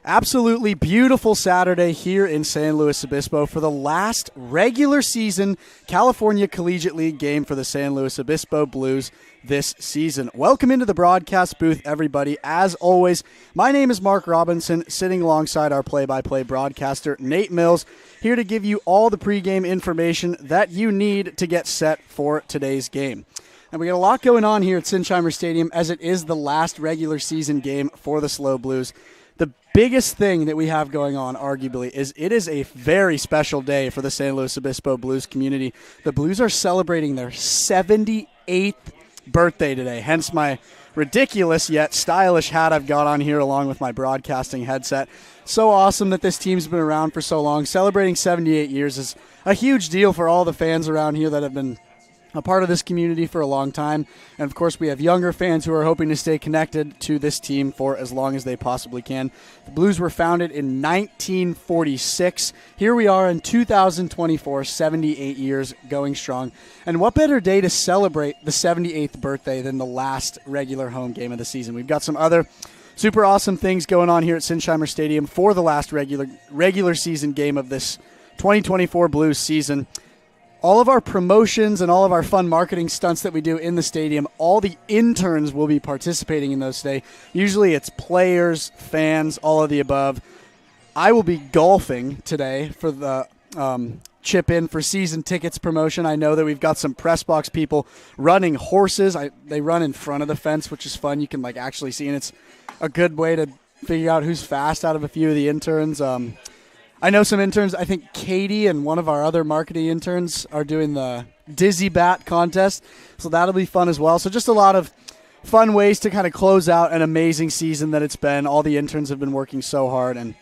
Absolutely beautiful Saturday here in San Luis Obispo for the last regular season California Collegiate League game for the San Luis Obispo Blues this season. Welcome into the broadcast booth, everybody. As always, my name is Mark Robinson, sitting alongside our play-by-play broadcaster, Nate Mills, here to give you all the pregame information that you need to get set for today's game. And we got a lot going on here at Sinsheimer Stadium as it is the last regular season game for the SLO Blues. The biggest thing that we have going on, arguably, is it is a very special day for the San Luis Obispo Blues community. The Blues are celebrating their 78th birthday today, hence my ridiculous yet stylish hat I've got on here along with my broadcasting headset. So awesome that this team's been around for so long. Celebrating 78 years is a huge deal for all the fans around here that have been a part of this community for a long time. And of course, we have younger fans who are hoping to stay connected to this team for as long as they possibly can. The Blues were founded in 1946. Here we are in 2024, 78 years going strong. And what better day to celebrate the 78th birthday than the last regular home game of the season? We've got some other super awesome things going on here at Sinsheimer Stadium for the last regular season game of this 2024 Blues season. All of our promotions and all of our fun marketing stunts that we do in the stadium, all the interns will be participating in those today. Usually it's players, fans, all of the above. I will be golfing today for the chip in for season tickets promotion. I know that we've got some press box people running horses. They run in front of the fence, which is fun. You can actually see, and it's a good way to figure out who's fast out of a few of the interns. I know some interns. I think Katie and one of our other marketing interns are doing the Dizzy Bat contest, so that'll be fun as well. So just a lot of fun ways to kind of close out an amazing season that it's been. All the interns have been working so hard, and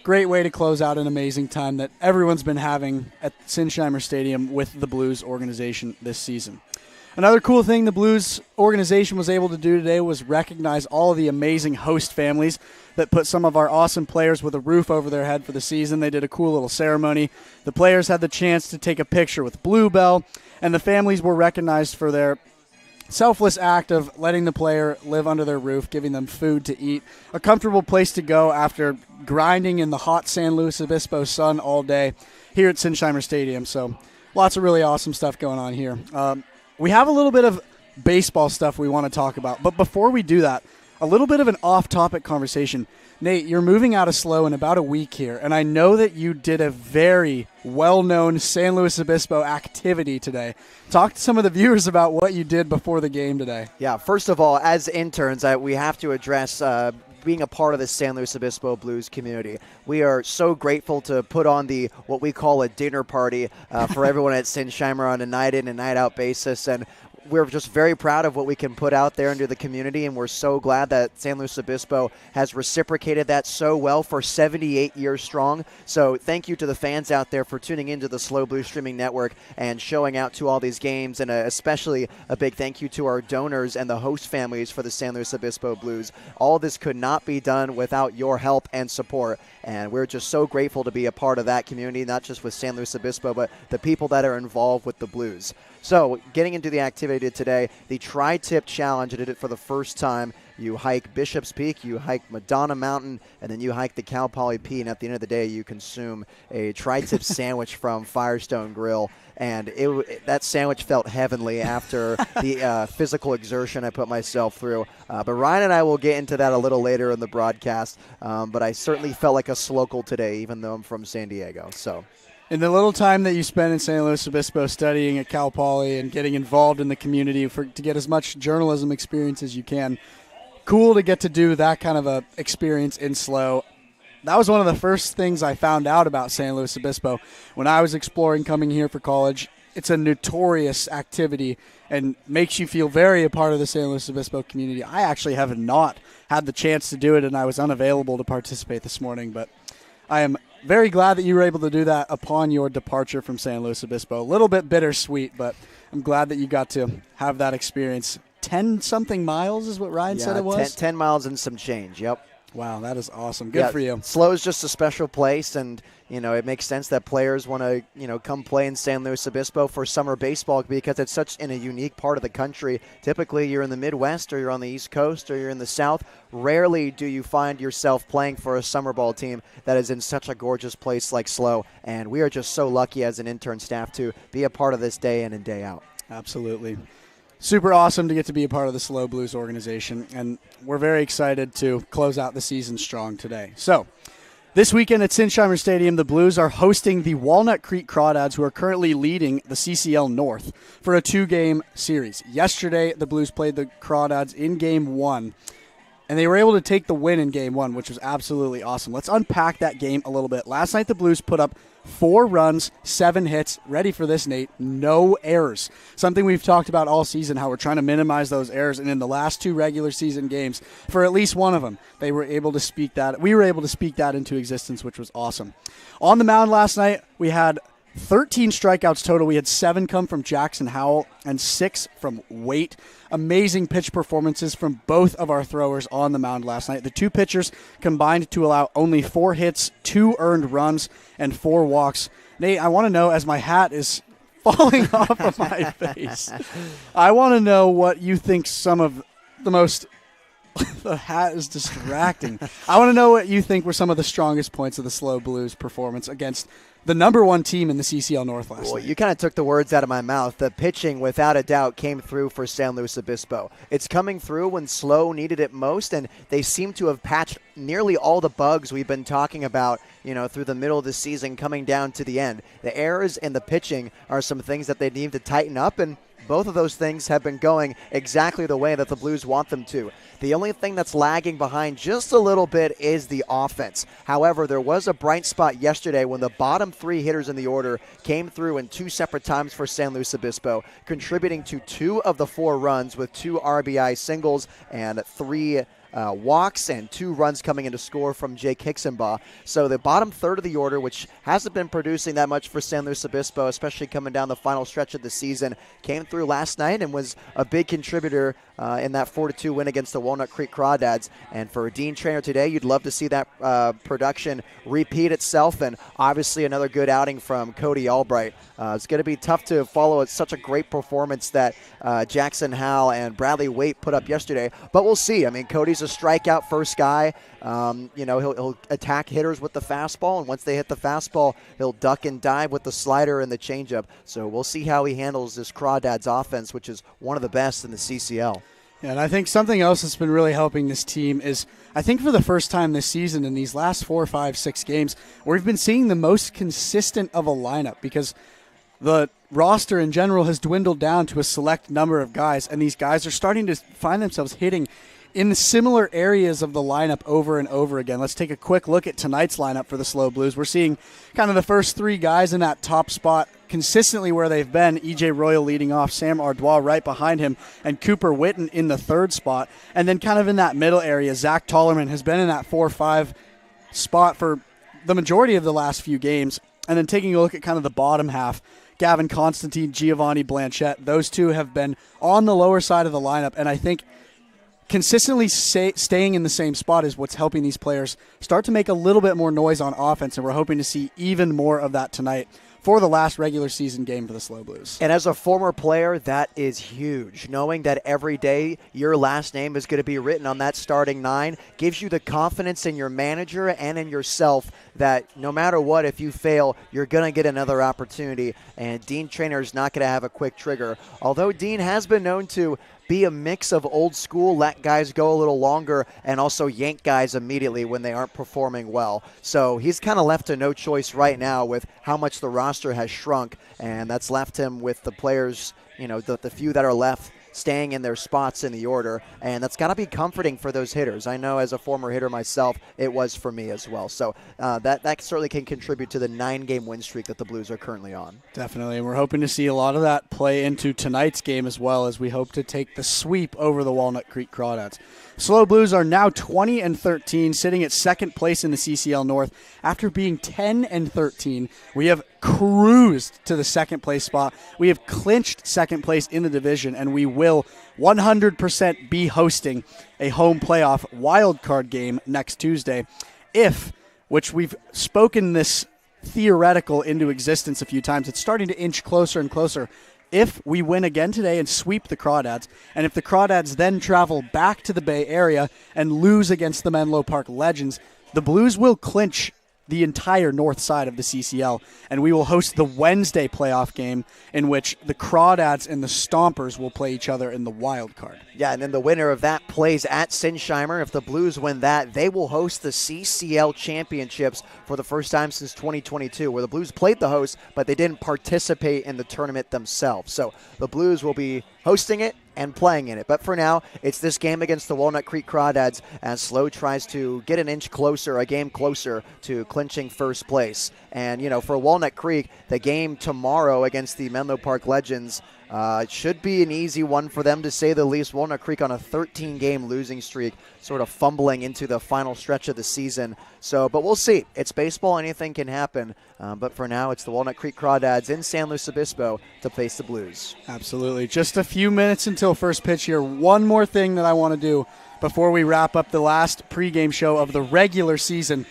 great way to close out an amazing time that everyone's been having at Sinsheimer Stadium with the Blues organization this season. Another cool thing the Blues organization was able to do today was recognize all of the amazing host families that put some of our awesome players with a roof over their head for the season. They did a cool little ceremony. The players had the chance to take a picture with Bluebell, and the families were recognized for their selfless act of letting the player live under their roof, giving them food to eat, a comfortable place to go after grinding in the hot San Luis Obispo sun all day here at Sinsheimer Stadium. So lots of really awesome stuff going on here. We have a little bit of baseball stuff we want to talk about, but before we do that, a little bit of an off-topic conversation. Nate, you're moving out of SLO in about a week here, and I know that you did a very well-known San Luis Obispo activity today. Talk to some of the viewers about what you did before the game today. Yeah, first of all, as interns, we have to address being a part of the San Luis Obispo Blues community. We are so grateful to put on what we call a dinner party for everyone at Sinsheimer on a night in and night out basis, and we're just very proud of what we can put out there into the community, and we're so glad that San Luis Obispo has reciprocated that so well for 78 years strong. So thank you to the fans out there for tuning into the SLO Blues streaming network and showing out to all these games, and especially a big thank you to our donors and the host families for the San Luis Obispo Blues. All this could not be done without your help and support, and we're just so grateful to be a part of that community, not just with San Luis Obispo, but the people that are involved with the Blues. So getting into the activity today, the Tri-Tip Challenge, I did it for the first time. You hike Bishop's Peak, you hike Madonna Mountain, and then you hike the Cal Poly Peak, and at the end of the day, you consume a Tri-Tip sandwich from Firestone Grill. And that sandwich felt heavenly after the physical exertion I put myself through. But Ryan and I will get into that a little later in the broadcast. But I certainly felt like a local today, even though I'm from San Diego. So, in the little time that you spend in San Luis Obispo studying at Cal Poly and getting involved in the community to get as much journalism experience as you can, cool to get to do that kind of a experience in SLO. That was one of the first things I found out about San Luis Obispo when I was exploring coming here for college. It's a notorious activity and makes you feel very a part of the San Luis Obispo community. I actually have not had the chance to do it, and I was unavailable to participate this morning, but I am very glad that you were able to do that upon your departure from San Luis Obispo. A little bit bittersweet, but I'm glad that you got to have that experience 10-something miles is what Ryan said it was? 10 miles and some change, yep. Wow, that is awesome. Good for you. SLO is just a special place, and it makes sense that players want to come play in San Luis Obispo for summer baseball because it's such in a unique part of the country. Typically, you're in the Midwest, or you're on the East Coast, or you're in the South. Rarely do you find yourself playing for a summer ball team that is in such a gorgeous place like SLO, and we are just so lucky as an intern staff to be a part of this day in and day out. Absolutely. Super awesome to get to be a part of the SLO Blues organization, and we're very excited to close out the season strong today. So, this weekend at Sinsheimer Stadium, the Blues are hosting the Walnut Creek Crawdads, who are currently leading the CCL North for a 2-game series. Yesterday, the Blues played the Crawdads in Game 1, and they were able to take the win in Game 1, which was absolutely awesome. Let's unpack that game a little bit. Last night, the Blues put up 4 runs, 7 hits. Ready for this, Nate? No errors. Something we've talked about all season, how we're trying to minimize those errors. And in the last 2 regular season games, for at least one of them, we were able to speak that into existence, which was awesome. On the mound last night, we had 13 strikeouts total. We had 7 come from Jackson Howell and 6 from Waite. Amazing pitch performances from both of our throwers on the mound last night. The 2 pitchers combined to allow only 4 hits, 2 earned runs, and 4 walks. Nate, I want to know, as my hat is falling off of my face, I want to know what you think some of the most... The hat is distracting. I want to know what you think were some of the strongest points of the SLO Blues performance against the number 1 team in the CCL North last night. You kind of took the words out of my mouth. The pitching, without a doubt, came through for San Luis Obispo. It's coming through when SLO needed it most, and they seem to have patched nearly all the bugs we've been talking about, through the middle of the season coming down to the end. The errors in the pitching are some things that they need to tighten up, and both of those things have been going exactly the way that the Blues want them to. The only thing that's lagging behind just a little bit is the offense. However, there was a bright spot yesterday when the bottom 3 hitters in the order came through in 2 separate times for San Luis Obispo, contributing to 2 of the 4 runs with 2 RBI singles and 3 walks and 2 runs coming into score from Jake Hicksenbaugh. So the bottom third of the order, which hasn't been producing that much for San Luis Obispo, especially coming down the final stretch of the season, came through last night and was a big contributor in that 4-2 win against the Walnut Creek Crawdads. And for Dean Trainer today, you'd love to see that production repeat itself, and obviously another good outing from Cody Albright. It's going to be tough to follow such a great performance that Jackson Howell and Bradley Waite put up yesterday, but we'll see. I mean, Cody's a strikeout first guy. He'll attack hitters with the fastball, and once they hit the fastball, he'll duck and dive with the slider and the changeup. So we'll see how he handles this Crawdads offense, which is one of the best in the CCL. Yeah, and I think something else that's been really helping this team is, I think for the first time this season in these last 4, 5, 6 games, we've been seeing the most consistent of a lineup, because the roster in general has dwindled down to a select number of guys, and these guys are starting to find themselves hitting in similar areas of the lineup over and over again. Let's take a quick look at tonight's lineup for the SLO Blues. We're seeing kind of the first 3 guys in that top spot consistently where they've been. E.J. Royal leading off, Sam Ardois right behind him, and Cooper Witten in the 3rd spot. And then kind of in that middle area, Zach Tollerman has been in that 4-5 spot for the majority of the last few games. And then taking a look at kind of the bottom half, Gavin Constantine, Giovanni Blanchette, those 2 have been on the lower side of the lineup, and I think consistently staying in the same spot is what's helping these players start to make a little bit more noise on offense, and we're hoping to see even more of that tonight for the last regular season game for the SLO Blues. And as a former player, that is huge. Knowing that every day your last name is going to be written on that starting 9 gives you the confidence in your manager and in yourself that no matter what, if you fail, you're going to get another opportunity, and Dean Trainer is not going to have a quick trigger. Although Dean has been known to be a mix of old school, let guys go a little longer, and also yank guys immediately when they aren't performing well. So he's kind of left to no choice right now with how much the roster has shrunk, and that's left him with the players, the few that are left staying in their spots in the order, and that's got to be comforting for those hitters. I know as a former hitter myself, it was for me as well. So that certainly can contribute to the 9-game win streak that the Blues are currently on. Definitely, and we're hoping to see a lot of that play into tonight's game as well, as we hope to take the sweep over the Walnut Creek Crawdads. SLO Blues are now 20-13, sitting at second place in the CCL North after being 10-13. We have cruised to the second place spot. We have clinched second place in the division, and we will 100% be hosting a home playoff wildcard game next Tuesday if, which we've spoken this theoretical into existence a few times, it's starting to inch closer and closer. If we win again today and sweep the Crawdads, and if the Crawdads then travel back to the Bay Area and lose against the Menlo Park Legends, the Blues will clinch the entire north side of the CCL, and we will host the Wednesday playoff game in which the Crawdads and the Stompers will play each other in the wild card. Yeah, and then the winner of that plays at Sinsheimer. If the Blues win that, they will host the CCL Championships for the first time since 2022, where the Blues played the host, but they didn't participate in the tournament themselves. So the Blues will be hosting it and playing in it. But for now, it's this game against the Walnut Creek Crawdads as SLO tries to get an inch closer, a game closer to clinching first place. And, you know, for Walnut Creek, the game tomorrow against the Menlo Park Legends should be an easy one for them, to say the least. Walnut Creek on a 13-game losing streak, sort of fumbling into the final stretch of the season. So, but we'll see. It's baseball. Anything can happen. But for now, it's the Walnut Creek Crawdads in San Luis Obispo to face the Blues. Absolutely. Just a few minutes until first pitch here. One more thing that I want to do before we wrap up the last pregame show of the regular season.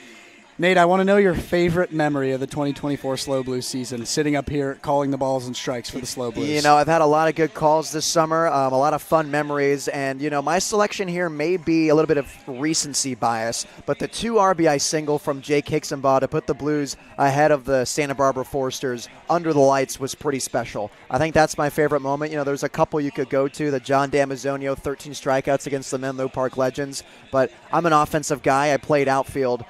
Nate, I want to know your favorite memory of the 2024 SLO Blues season, sitting up here calling the balls and strikes for the SLO Blues. You know, I've had a lot of good calls this summer, a lot of fun memories, and, you know, my selection here may be a little bit of recency bias, but the 2 RBI single from Jake Hicksonbaugh to put the Blues ahead of the Santa Barbara Foresters under the lights was pretty special. I think that's my favorite moment. You know, there's a couple you could go to, the John Damazonio 13 strikeouts against the Menlo Park Legends, but I'm an offensive guy. I played outfield.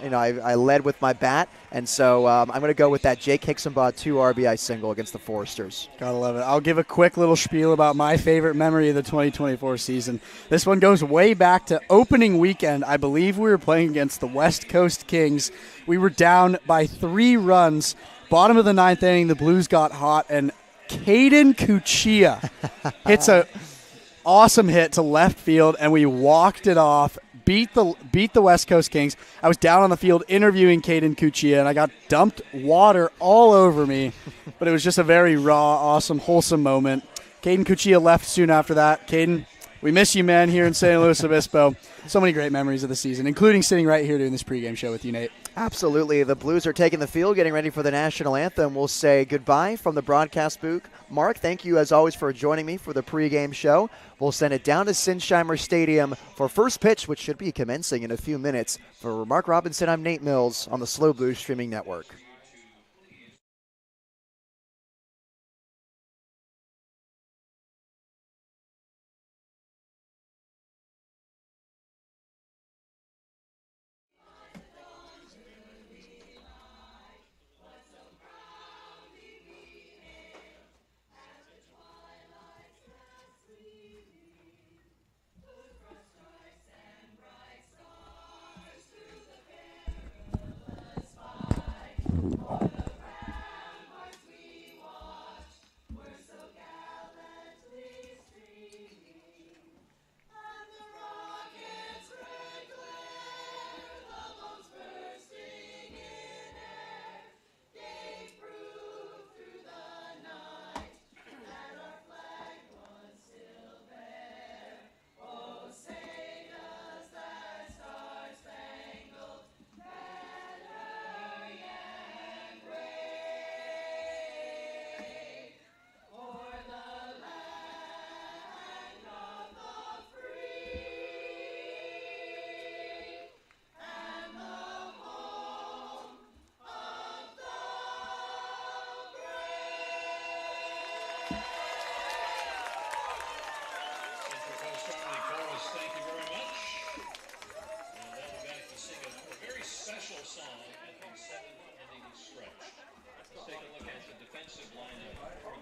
You know, I led with my bat, and so I'm going to go with that Jake Hicksonbaugh 2 RBI single against the Foresters. Gotta love it. I'll give a quick little spiel about my favorite memory of the 2024 season. This one goes way back to opening weekend. I believe we were playing against the West Coast Kings. We were down by 3 runs. Bottom of the 9th inning, the Blues got hot, and Caden Cuccia hits a awesome hit to left field, and we walked it off. Beat the West Coast Kings. I was down on the field interviewing Caden Cuccia, and I got dumped water all over me. But it was just a very raw, awesome, wholesome moment. Caden Cuccia left soon after that. Caden, we miss you, man, here in San Luis Obispo. So many great memories of the season, including sitting right here doing this pregame show with you, Nate. Absolutely. The Blues are taking the field, getting ready for the national anthem. We'll say goodbye from the broadcast booth. Mark, thank you as always for joining me for the pregame show. We'll send it down to Sinsheimer Stadium for first pitch, which should be commencing in a few minutes. For Mark Robinson, I'm Nate Mills on the SLO Blues Streaming Network.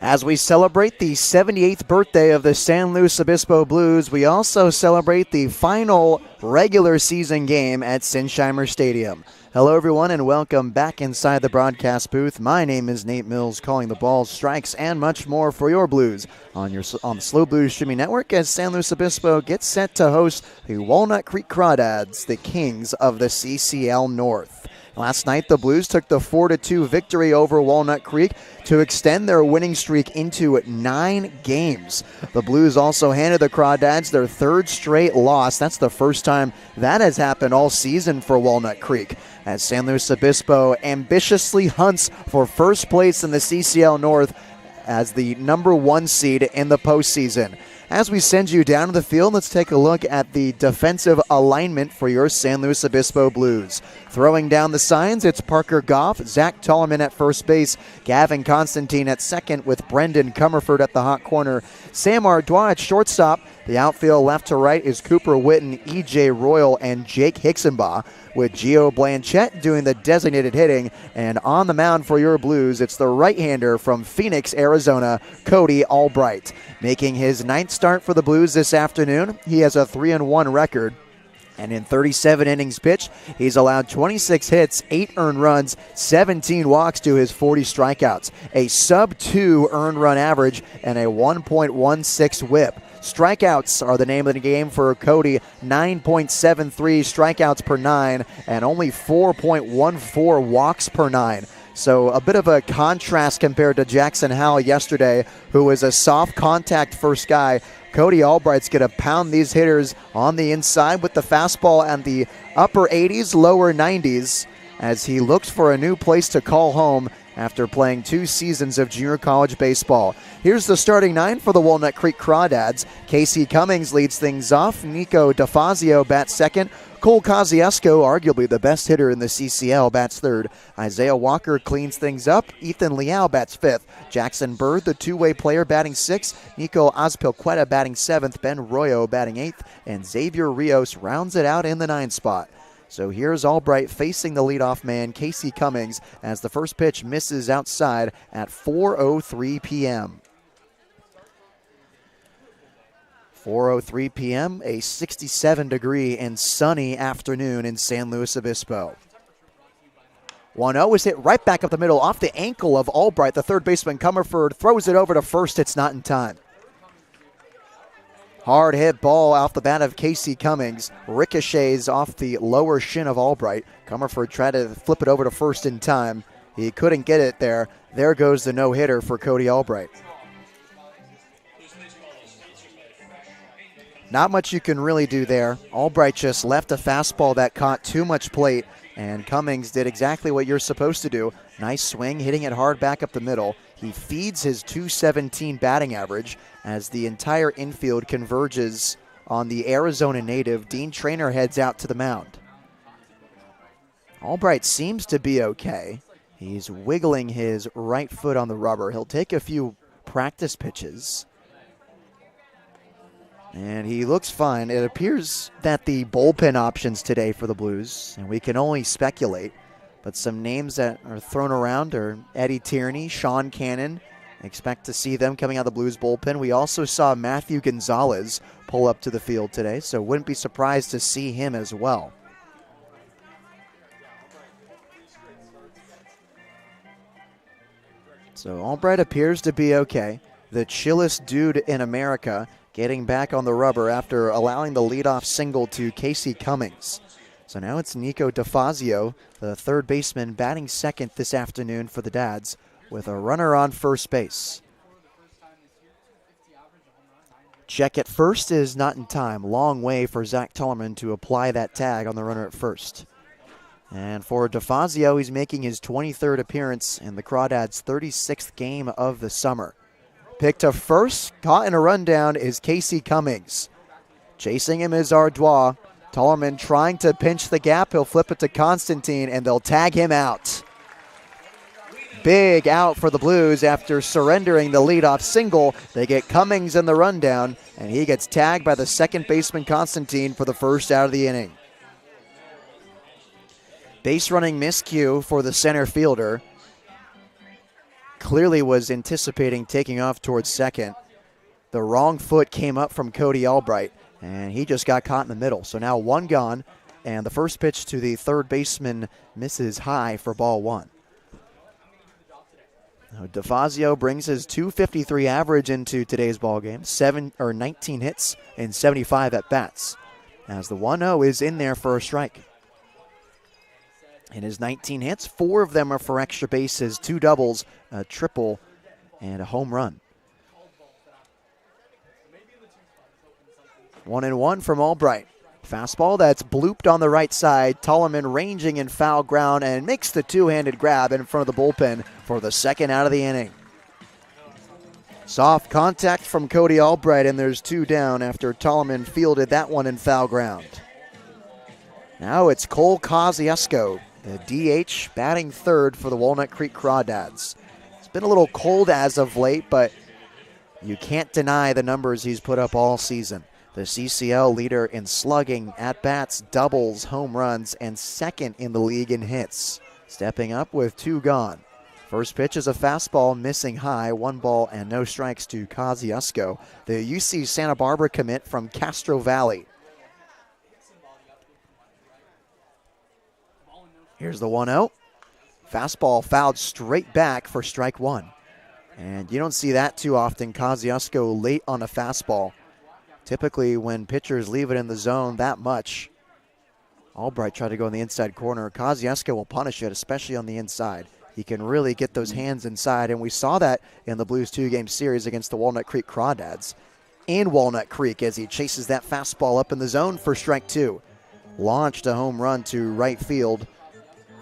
As we celebrate the 78th birthday of the San Luis Obispo Blues, we also celebrate the final regular season game at Sinsheimer Stadium. Hello, everyone, and welcome back inside the broadcast booth. My name is Nate Mills, calling the balls, strikes, and much more for your Blues on the SLO Blues streaming network as San Luis Obispo gets set to host the Walnut Creek Crawdads, the kings of the CCL North. Last night, the Blues took the 4-2 victory over Walnut Creek to extend their winning streak into 9 games. The Blues also handed the Crawdads their 3rd straight loss. That's the first time that has happened all season for Walnut Creek, as San Luis Obispo ambitiously hunts for first place in the CCL North as the number 1 seed in the postseason. As we send you down to the field, let's take a look at the defensive alignment for your San Luis Obispo Blues. Throwing down the signs, it's Parker Goff, Zach Tollerman at first base, Gavin Constantine at second with Brendan Comerford at the hot corner, Sam Ardois at shortstop. The outfield left to right is Cooper Witten, E.J. Royal, and Jake Hicksenbaugh, with Gio Blanchette doing the designated hitting. And on the mound for your Blues, it's the right-hander from Phoenix, Arizona, Cody Albright. Making his 9th start for the Blues this afternoon, he has a 3-1 record. And in 37 innings pitched, he's allowed 26 hits, 8 earned runs, 17 walks to his 40 strikeouts, a sub-2 earned run average, and a 1.16 whip. Strikeouts are the name of the game for Cody, 9.73 strikeouts per 9, and only 4.14 walks per 9. So a bit of a contrast compared to Jackson Howell yesterday, who was a soft contact first guy. Cody Albright's going to pound these hitters on the inside with the fastball and the upper 80s, lower 90s, as he looks for a new place to call home after playing 2 seasons of junior college baseball. Here's the starting 9 for the Walnut Creek Crawdads. Casey Cummings leads things off. Nico DeFazio bats second. Cole Kosciuszko, arguably the best hitter in the CCL, bats third. Isaiah Walker cleans things up. Ethan Liao bats fifth. Jackson Bird, the two-way player, batting sixth. Nico Azpilcueta batting seventh. Ben Royo batting eighth. And Xavier Rios rounds it out in the 9th spot. So here's Albright facing the leadoff man, Casey Cummings, as the first pitch misses outside at 4:03 p.m. 4:03 p.m., a 67-degree and sunny afternoon in San Luis Obispo. 1-0 is hit right back up the middle off the ankle of Albright. The third baseman, Comerford, throws it over to first. It's not in time. Hard hit ball off the bat of Casey Cummings. Ricochets off the lower shin of Albright. Comerford tried to flip it over to first in time. He couldn't get it there. There goes the no-hitter for Cody Albright. Not much you can really do there. Albright just left a fastball that caught too much plate, and Cummings did exactly what you're supposed to do. Nice swing, hitting it hard back up the middle. He feeds his .217 batting average as the entire infield converges on the Arizona native. Dean Traynor heads out to the mound. Albright seems to be okay. He's wiggling his right foot on the rubber. He'll take a few practice pitches, and he looks fine. It appears that the bullpen options today for the Blues, and we can only speculate, but some names that are thrown around are Eddie Tierney, Sean Cannon. Expect to see them coming out of the Blues bullpen. We also saw Matthew Gonzalez pull up to the field today, so wouldn't be surprised to see him as well. So Albright appears to be okay. The chillest dude in America getting back on the rubber after allowing the leadoff single to Casey Cummings. So now it's Nico DeFazio, the third baseman, batting second this afternoon for the Dads, with a runner on first base. Check at first is not in time. Long way for Zach Tollerman to apply that tag on the runner at first. And for DeFazio, he's making his 23rd appearance in the Crawdads' 36th game of the summer. Picked to first, caught in a rundown, is Casey Cummings. Chasing him is Ardois. Tollerman trying to pinch the gap. He'll flip it to Constantine, and they'll tag him out. Big out for the Blues after surrendering the leadoff single. They get Cummings in the rundown, and he gets tagged by the second baseman Constantine for the first out of the inning. Base running miscue for the center fielder. clearly was anticipating taking off towards second. The wrong foot came up from Cody Albright, and he just got caught in the middle. So now one gone, and the first pitch to the third baseman misses high for ball one. Now DeFazio brings his .253 average into today's ball game, 19 hits and 75 at bats, as the 1-0 is in there for a strike. In his 19 hits, 4 of them are for extra bases, 2 doubles, a triple, and a home run. 1-1 from Albright. Fastball that's blooped on the right side. Tollerman ranging in foul ground and makes the two-handed grab in front of the bullpen for the second out of the inning. Soft contact from Cody Albright, and there's 2 down after Tollerman fielded that one in foul ground. Now it's Cole Kosciuszko, the DH, batting third for the Walnut Creek Crawdads. It's been a little cold as of late, but you can't deny the numbers he's put up all season. The CCL leader in slugging, at-bats, doubles, home runs, and second in the league in hits. Stepping up with 2 gone. First pitch is a fastball missing high, 1 ball and no strikes to Kosciuszko, the UC Santa Barbara commit from Castro Valley. Here's the 1-0. Fastball fouled straight back for strike 1. And you don't see that too often. Kosciuszko late on a fastball. Typically, when pitchers leave it in the zone that much, Albright tried to go in the inside corner. Kosciuszko will punish it, especially on the inside. He can really get those hands inside, and we saw that in the Blues 2-game series against the Walnut Creek Crawdads in Walnut Creek as he chases that fastball up in the zone for strike 2. Launched a home run to right field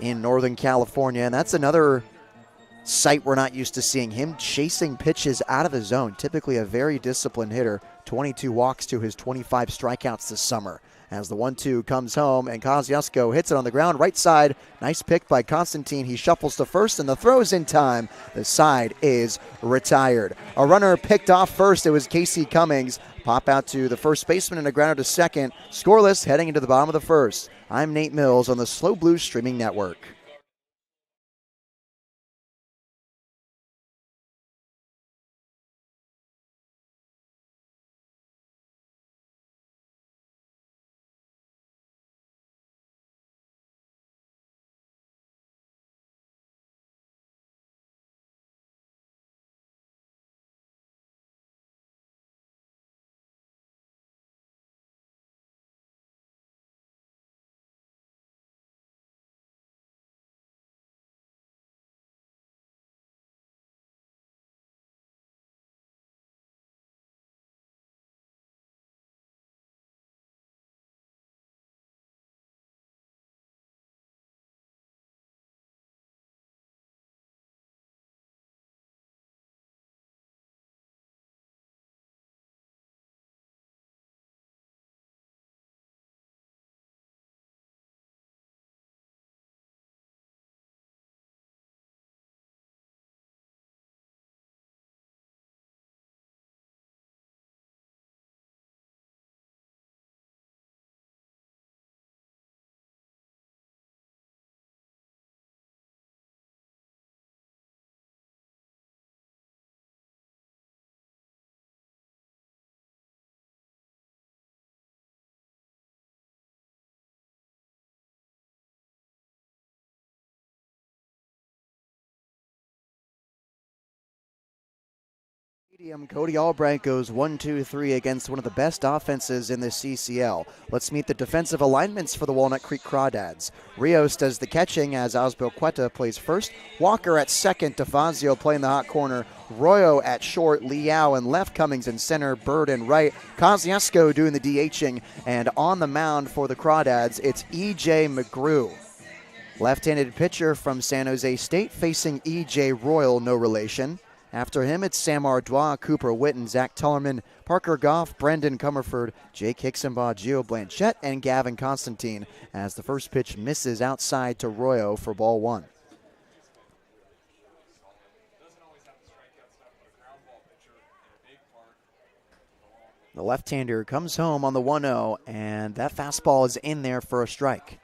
in Northern California, and that's another sight we're not used to seeing, him chasing pitches out of the zone. Typically a very disciplined hitter. 22 walks to his 25 strikeouts this summer. As the 1-2 comes home and Kosciuszko hits it on the ground, right side. Nice pick by Constantine. He shuffles to first and the throw's in time. The side is retired. A runner picked off first. It was Casey Cummings. Pop out to the first baseman and a grounder to second. Scoreless heading into the bottom of the first. I'm Nate Mills on the SLO Blues Streaming Network. Cody Albright goes 1-2-3 against one of the best offenses in the CCL. Let's meet the defensive alignments for the Walnut Creek Crawdads. Rios does the catching as Azpilicueta plays first. Walker at second, DeFazio playing the hot corner. Royo at short, Liao in left, Cummings in center, Bird in right. Kosciuszko doing the DHing, and on the mound for the Crawdads, it's E.J. McGrew. Left-handed pitcher from San Jose State facing E.J. Royal, no relation. After him, it's Sam Ardois, Cooper Witten, Zach Tullerman, Parker Goff, Brendan Comerford, Jake Hicksonbaugh, Gio Blanchette, and Gavin Constantine as the first pitch misses outside to Royo for ball 1. The left-hander comes home on the 1-0, and that fastball is in there for a strike.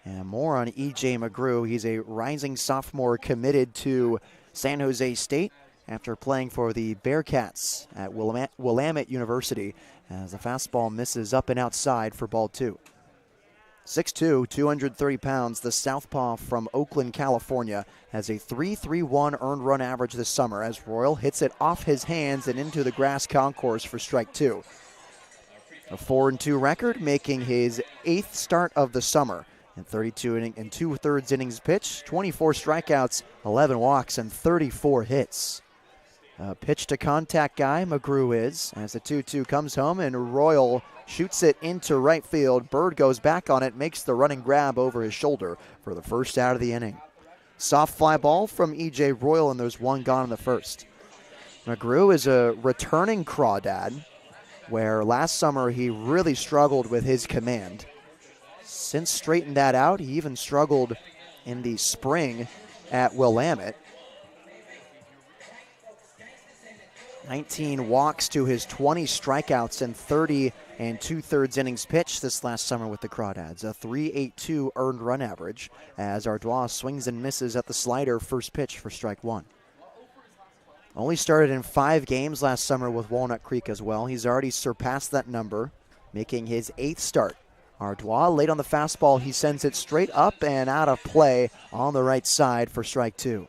And more on E.J. McGrew. He's a rising sophomore committed to San Jose State after playing for the Bearcats at Willamette University, as the fastball misses up and outside for ball 2. 6'2", 230 pounds, the southpaw from Oakland, California, has a 3.31 earned run average this summer as Royal hits it off his hands and into the grass concourse for strike 2. A 4-2 record, making his 8th start of the summer. In 32 and 2/3 innings pitched, 24 strikeouts, 11 walks, and 34 hits. Pitch to contact guy, McGrew is, as the 2-2 comes home and Royal shoots it into right field. Bird goes back on it, makes the running grab over his shoulder for the first out of the inning. Soft fly ball from E.J. Royal, and there's one gone in the first. McGrew is a returning Crawdad, where last summer he really struggled with his command. Since straightened that out, he even struggled in the spring at Willamette. 19 walks to his 20 strikeouts and 30 and 2/3 innings pitched this last summer with the Crawdads. A 3.82 earned run average as Ardois swings and misses at the slider, first pitch for strike 1. Only started in 5 games last summer with Walnut Creek as well. He's already surpassed that number, making his 8th start. Ardois late on the fastball. He sends it straight up and out of play on the right side for strike 2.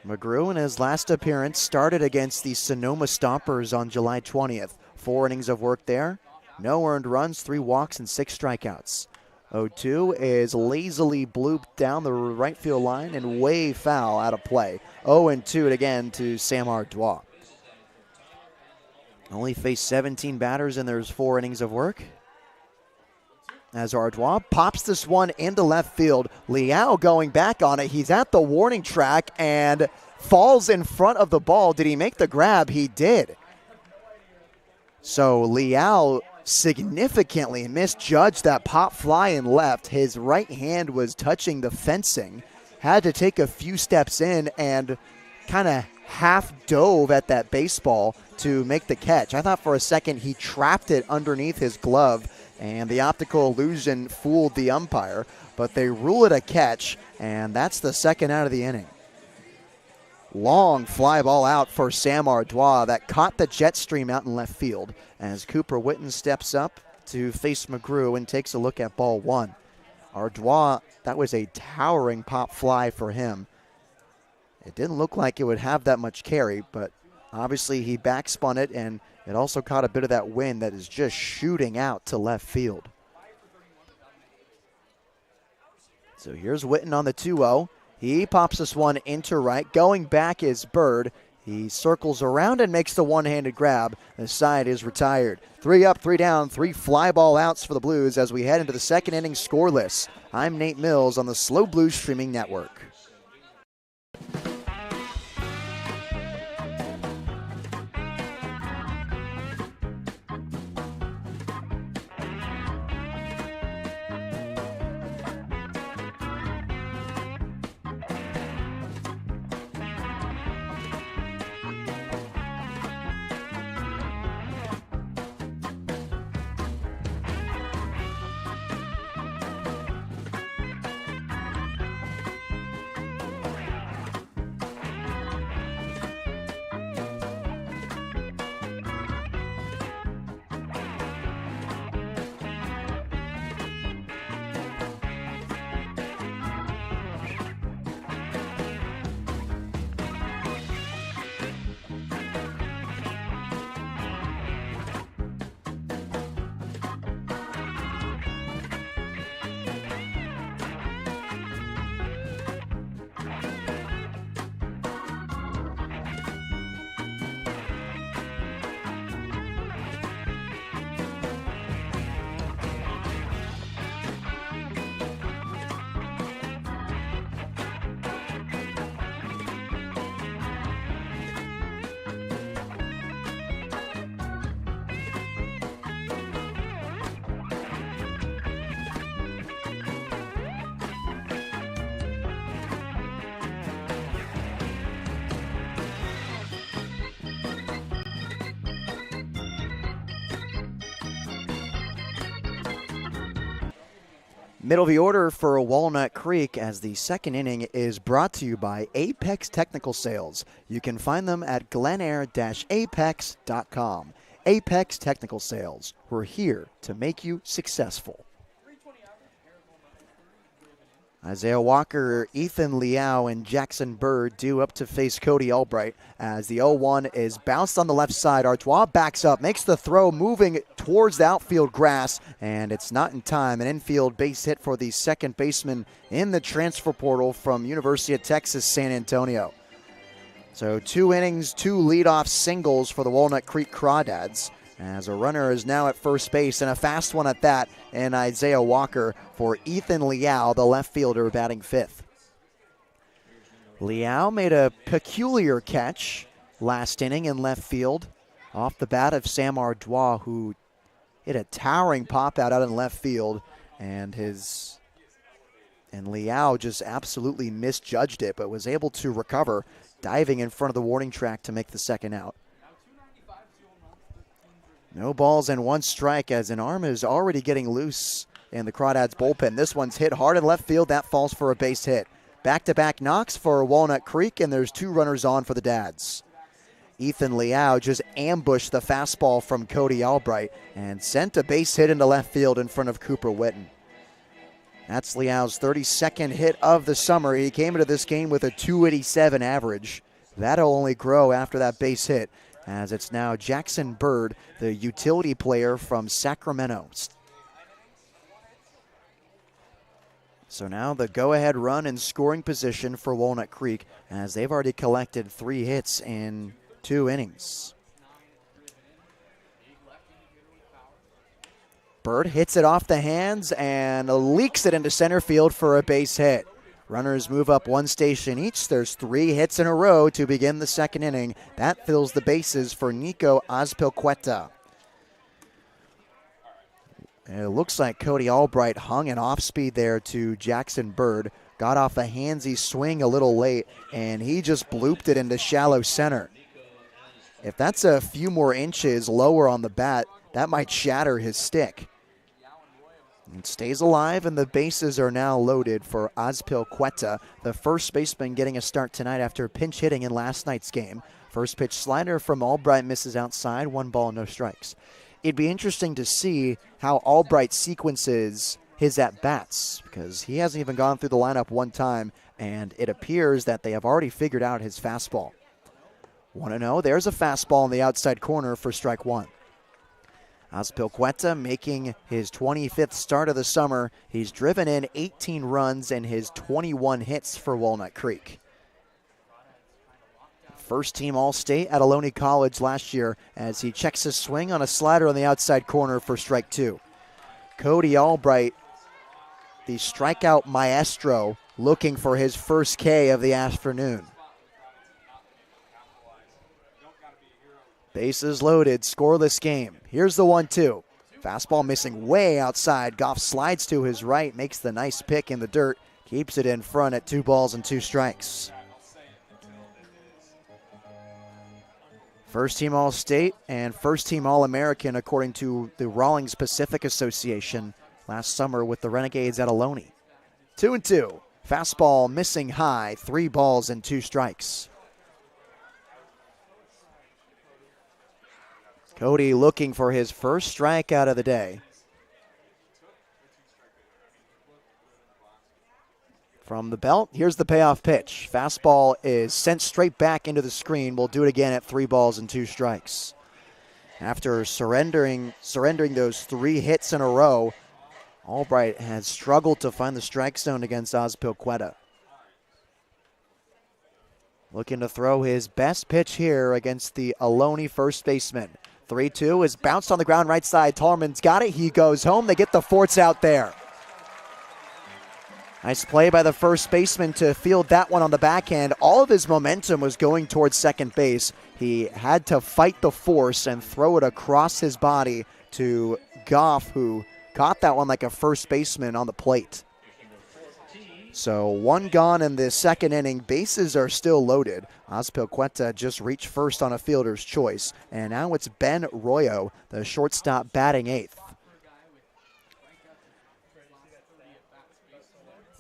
McGrew in his last appearance started against the Sonoma Stompers on July 20th. 4 innings of work there. No earned runs, 3 walks, and 6 strikeouts. 0-2 is lazily blooped down the right field line and way foul out of play. 0-2 again to Sam Ardois. Only faced 17 batters and there's 4 innings of work. As Ardois pops this one into left field. Liao going back on it. He's at the warning track and falls in front of the ball. Did he make the grab? He did. So Liao significantly misjudged that pop fly in left. His right hand was touching the fencing. Had to take a few steps in and kind of half dove at that baseball to make the catch. I thought for a second he trapped it underneath his glove, and the optical illusion fooled the umpire, but they rule it a catch, and that's the second out of the inning. Long fly ball out for Sam Ardois that caught the jet stream out in left field as Cooper Witten steps up to face McGrew and takes a look at ball 1. Ardois, that was a towering pop fly for him. It didn't look like it would have that much carry, but obviously he backspun it, and it also caught a bit of that wind that is just shooting out to left field. So here's Witten on the 2-0. He pops this one into right. Going back is Bird. He circles around and makes the one-handed grab. The side is retired. 3 up, 3 down, 3 fly ball outs for the Blues as we head into the second inning scoreless. I'm Nate Mills on the SLO Blues Streaming Network. Middle of the order for Walnut Creek as the second inning is brought to you by Apex Technical Sales. You can find them at glenair-apex.com. Apex Technical Sales. We're here to make you successful. Isaiah Walker, Ethan Liao, and Jackson Bird due up to face Cody Albright as the 0-1 is bounced on the left side. Artois backs up, makes the throw, moving towards the outfield grass, and it's not in time. An infield base hit for the second baseman in the transfer portal from University of Texas, San Antonio. So 2 innings, 2 leadoff singles for the Walnut Creek Crawdads, as a runner is now at first base, and a fast one at that, and Isaiah Walker for Ethan Liao, the left fielder, batting 5th. Liao made a peculiar catch last inning in left field off the bat of Sam Ardois, who hit a towering pop out in left field, and Liao just absolutely misjudged it, but was able to recover, diving in front of the warning track to make the second out. No balls and 1 strike as an arm is already getting loose in the Crawdads bullpen. This one's hit hard in left field. That falls for a base hit. Back-to-back knocks for Walnut Creek, and there's 2 runners on for the Dads. Ethan Liao just ambushed the fastball from Cody Albright and sent a base hit into left field in front of Cooper Witten. That's Liao's 32nd hit of the summer. He came into this game with a .287 average. That'll only grow after that base hit, as it's now Jackson Bird, the utility player from Sacramento. So now the go-ahead run in scoring position for Walnut Creek, as they've already collected 3 hits in 2 innings. Bird hits it off the hands and leaks it into center field for a base hit. Runners move up 1 station each. There's 3 hits in a row to begin the second inning. That fills the bases for Nico Azpilcueta. It looks like Cody Albright hung an off-speed there to Jackson Bird. Got off a handsy swing a little late, and he just blooped it into shallow center. If that's a few more inches lower on the bat, that might shatter his stick. It stays alive, and the bases are now loaded for Azpilcueta, the first baseman getting a start tonight after pinch hitting in last night's game. First pitch slider from Albright misses outside, 1 ball, no strikes. It'd be interesting to see how Albright sequences his at-bats, because he hasn't even gone through the lineup 1 time, and it appears that they have already figured out his fastball. 1-0, there's a fastball in the outside corner for strike 1. Azpilcueta making his 25th start of the summer. He's driven in 18 runs in his 21 hits for Walnut Creek. First team All-State at Ohlone College last year, as he checks his swing on a slider on the outside corner for strike 2. Cody Albright, the strikeout maestro, looking for his first K of the afternoon. Bases loaded, scoreless game. Here's the 1-2. Fastball missing way outside. Goff slides to his right, makes the nice pick in the dirt, keeps it in front at 2 balls and 2 strikes. First team All-State and first team All-American according to the Rawlings Pacific Association last summer with the Renegades at Ohlone. 2-2. Fastball missing high, 3 balls and 2 strikes. Cody looking for his first strikeout of the day. From the belt, here's the payoff pitch. Fastball is sent straight back into the screen. We'll do it again at 3 balls and 2 strikes. After surrendering those 3 hits in a row, Albright has struggled to find the strike zone against Azpilcueta. Looking to throw his best pitch here against the Ohlone first baseman. 3-2 is bounced on the ground right side. Tallman's got it. He goes home. They get the forts out there. Nice play by the first baseman to field that one on the backhand. All of his momentum was going towards second base. He had to fight the force and throw it across his body to Goff, who caught that one like a first baseman on the plate. So 1 gone in the second inning. Bases are still loaded. Azpilcueta just reached first on a fielder's choice. And now it's Ben Royo, the shortstop, batting 8th.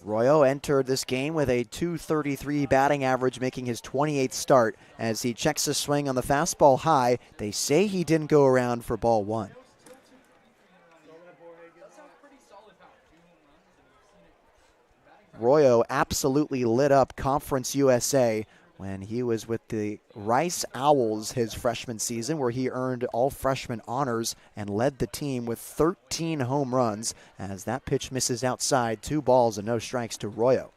Royo entered this game with a .233 batting average, making his 28th start. As he checks his swing on the fastball high, they say he didn't go around for ball one. Royo absolutely lit up Conference USA when he was with the Rice Owls his freshman season, where he earned all freshman honors and led the team with 13 home runs. As that pitch misses outside, 2 balls and no strikes to Royo.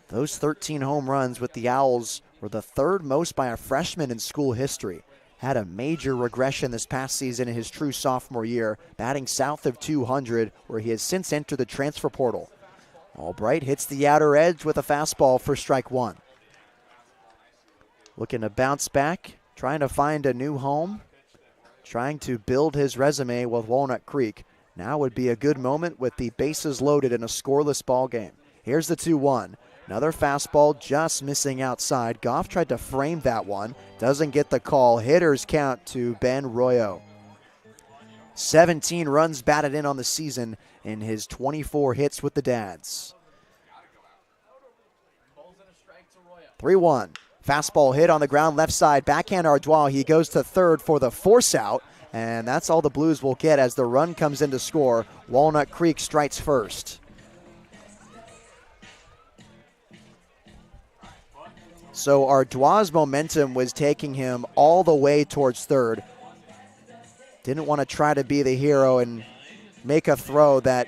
Those 13 home runs with the Owls were the 3rd most by a freshman in school history. Had a major regression this past season in his true sophomore year, batting south of 200, where he has since entered the transfer portal. Albright hits the outer edge with a fastball for strike 1. Looking to bounce back, trying to find a new home, trying to build his resume with Walnut Creek. Now would be a good moment with the bases loaded in a scoreless ball game. Here's the 2-1. Another fastball just missing outside. Goff tried to frame that one. Doesn't get the call. Hitters count to Ben Royo. 17 runs batted in on the season in his 24 hits with the Dads. 3-1. Fastball hit on the ground left side. Backhand Ardois. He goes to third for the force out. And that's all the Blues will get as the run comes in to score. Walnut Creek strikes first. So Ardois' momentum was taking him all the way towards third. Didn't want to try to be the hero and make a throw that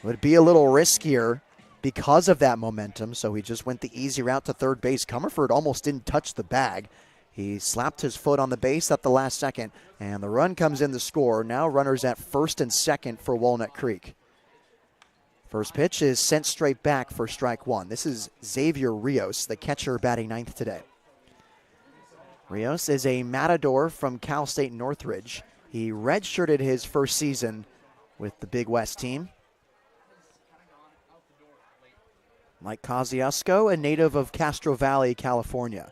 would be a little riskier because of that momentum, so he just went the easy route to third base. Comerford almost didn't touch the bag. He slapped his foot on the base at the last second, and the run comes in to score. Now runners at first and second for Walnut Creek. First pitch is sent straight back for strike 1. This is Xavier Rios, the catcher, batting 9th today. Rios is a Matador from Cal State Northridge. He redshirted his first season with the Big West team. Mike Kosciuszko, a native of Castro Valley, California.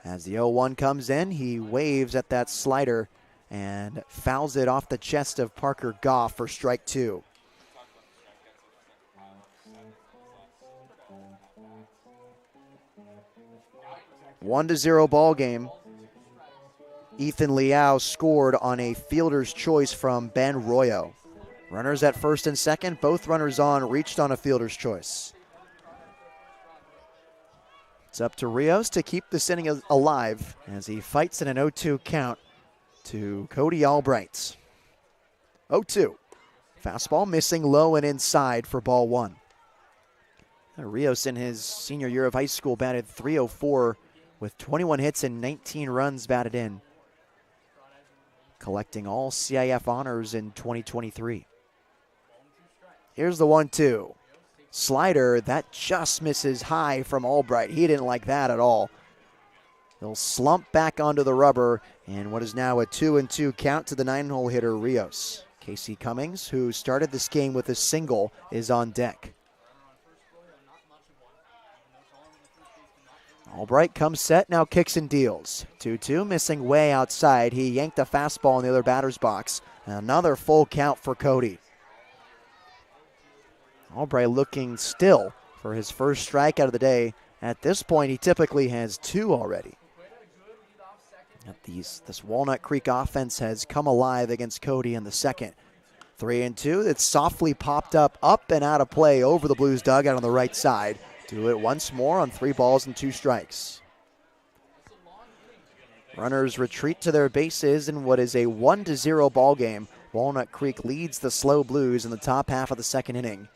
As the 0-1 comes in, he waves at that slider and fouls it off the chest of Parker Goff for strike 2. One to 0 ball game. Ethan Liao scored on a fielder's choice from Ben Royo. Runners at first and second, both runners on, reached on a fielder's choice. It's up to Rios to keep this inning alive as he fights in an 0-2 count to Cody Albright. 0-2. Fastball missing low and inside for ball 1. Rios in his senior year of high school batted .304 with 21 hits and 19 runs batted in, collecting all CIF honors in 2023. Here's the 1-2. Slider, that just misses high from Albright. He didn't like that at all. He'll slump back onto the rubber, and what is now a 2-2 count to the 9-hole hitter, Rios. Casey Cummings, who started this game with a single, is on deck. Albright comes set, now kicks and deals. 2-2, missing way outside. He yanked a fastball in the other batter's box. Another full count for Cody. Albright looking still for his first strikeout of the day. At this point, he typically has 2 already. This Walnut Creek offense has come alive against Cody in the second. 3-2, it's softly popped up and out of play over the Blues dugout on the right side. Do it once more on 3 balls and 2 strikes. Runners retreat to their bases in what is a 1-0 ball game. Walnut Creek leads the SLO Blues in the top half of the second inning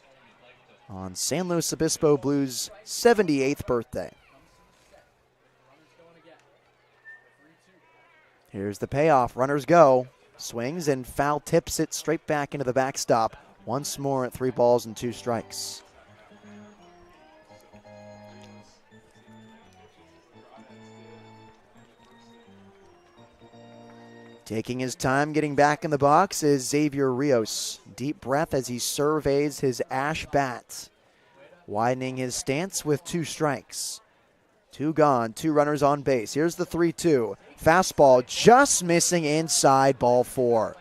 on San Luis Obispo Blues' 78th birthday. Here's the payoff. Runners go. Swings and foul tips it straight back into the backstop. Once more at 3 balls and 2 strikes. Taking his time getting back in the box is Xavier Rios. Deep breath as he surveys his ash bat. Widening his stance with 2 strikes. 2 gone, 2 runners on base. Here's the 3-2. Fastball just missing inside, ball 4.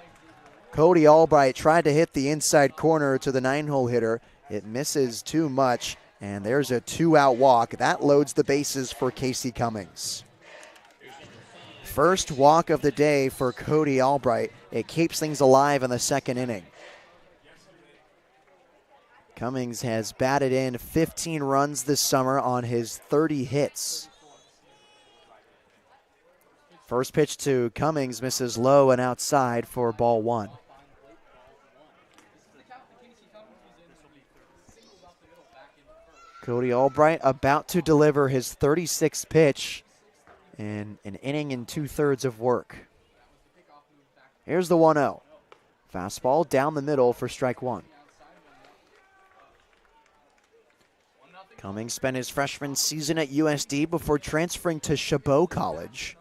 Cody Albright tried to hit the inside corner to the 9-hole hitter. It misses too much, And there's a 2-out walk. That loads the bases for Casey Cummings. First walk of the day for Cody Albright. It keeps things alive in the second inning. Cummings has batted in 15 runs this summer on his 30 hits. First pitch to Cummings misses low and outside for ball 1. Cody Albright about to deliver his 36th pitch in an inning and 2/3 of work. Here's the 1-0. Fastball down the middle for strike 1. Cummings spent his freshman season at USD before transferring to Chabot College,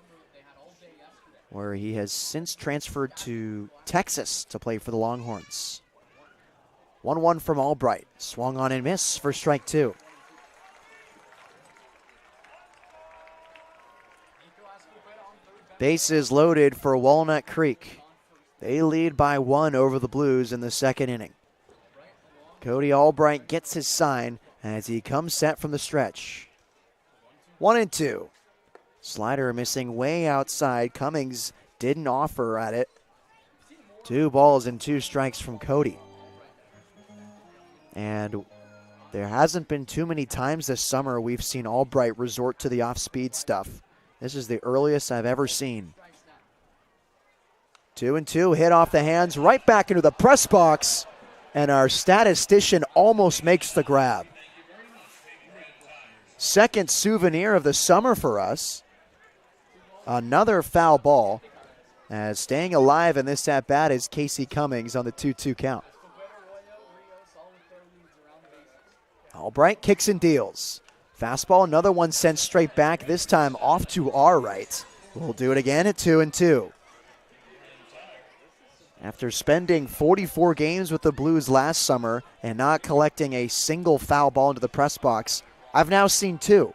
where he has since transferred to Texas to play for the Longhorns. 1-1 from Albright. Swung on and miss for strike 2. Bases loaded for Walnut Creek. They lead by 1 over the Blues in the second inning. Cody Albright gets his sign as he comes set from the stretch. 1-2. Slider missing way outside. Cummings didn't offer at it. 2 balls and 2 strikes from Cody. And there hasn't been too many times this summer we've seen Albright resort to the off-speed stuff. This is the earliest I've ever seen. 2-2, hit off the hands, right back into the press box, and our statistician almost makes the grab. Second souvenir of the summer for us. Another foul ball, as staying alive in this at-bat is Casey Cummings on the 2-2 count. Albright kicks and deals. Fastball, another one sent straight back, this time off to our right. We'll do it again at 2-2. After spending 44 games with the Blues last summer and not collecting a single foul ball into the press box, I've now seen 2.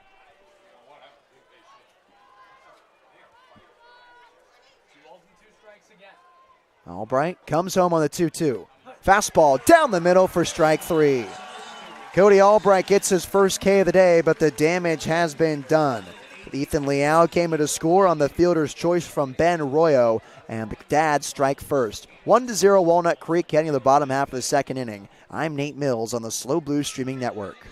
Albright comes home on the 2-2. Fastball down the middle for strike 3. Cody Albright gets his first K of the day, but the damage has been done. Ethan Leal came in to score on the fielder's choice from Ben Royo, and the Dads strike first. 1-0 Walnut Creek heading to the bottom half of the second inning. I'm Nate Mills on the SLO Blues streaming network.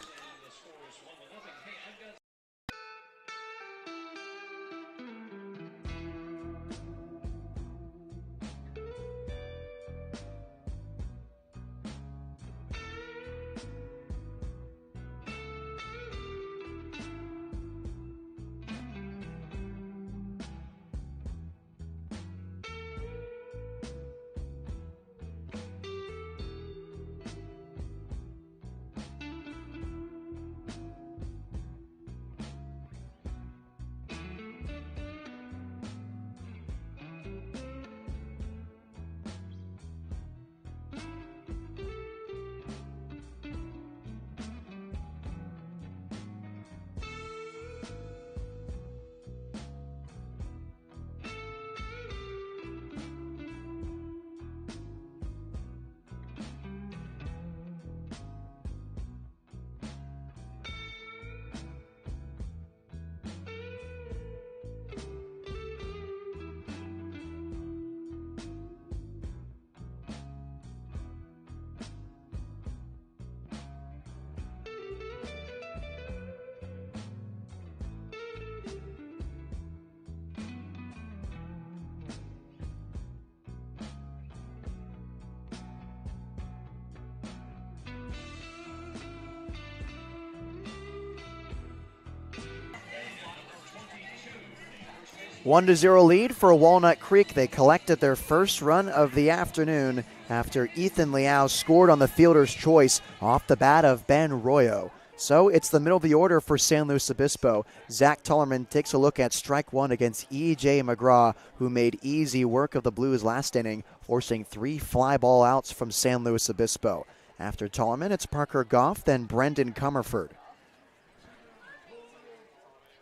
A 1-0 lead for Walnut Creek. They collected their first run of the afternoon after Ethan Leal scored on the fielder's choice off the bat of Ben Royo. So it's the middle of the order for San Luis Obispo. Zach Tullerman takes a look at strike 1 against E.J. McGraw, who made easy work of the Blues last inning, forcing 3 fly ball outs from San Luis Obispo. After Tullerman, it's Parker Goff, then Brendan Comerford.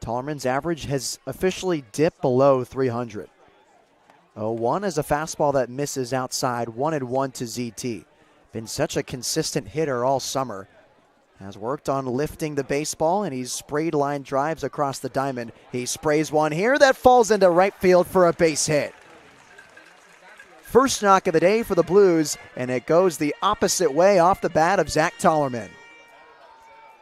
Tullerman's average has officially dipped below 300. 0-1 is a fastball that misses outside, 1-1 to ZT. Been such a consistent hitter all summer. has worked on lifting the baseball, and he's sprayed line drives across the diamond. He sprays one here that falls into right field for a base hit. First knock of the day for the Blues, and it goes the opposite way off the bat of Zach Tollerman.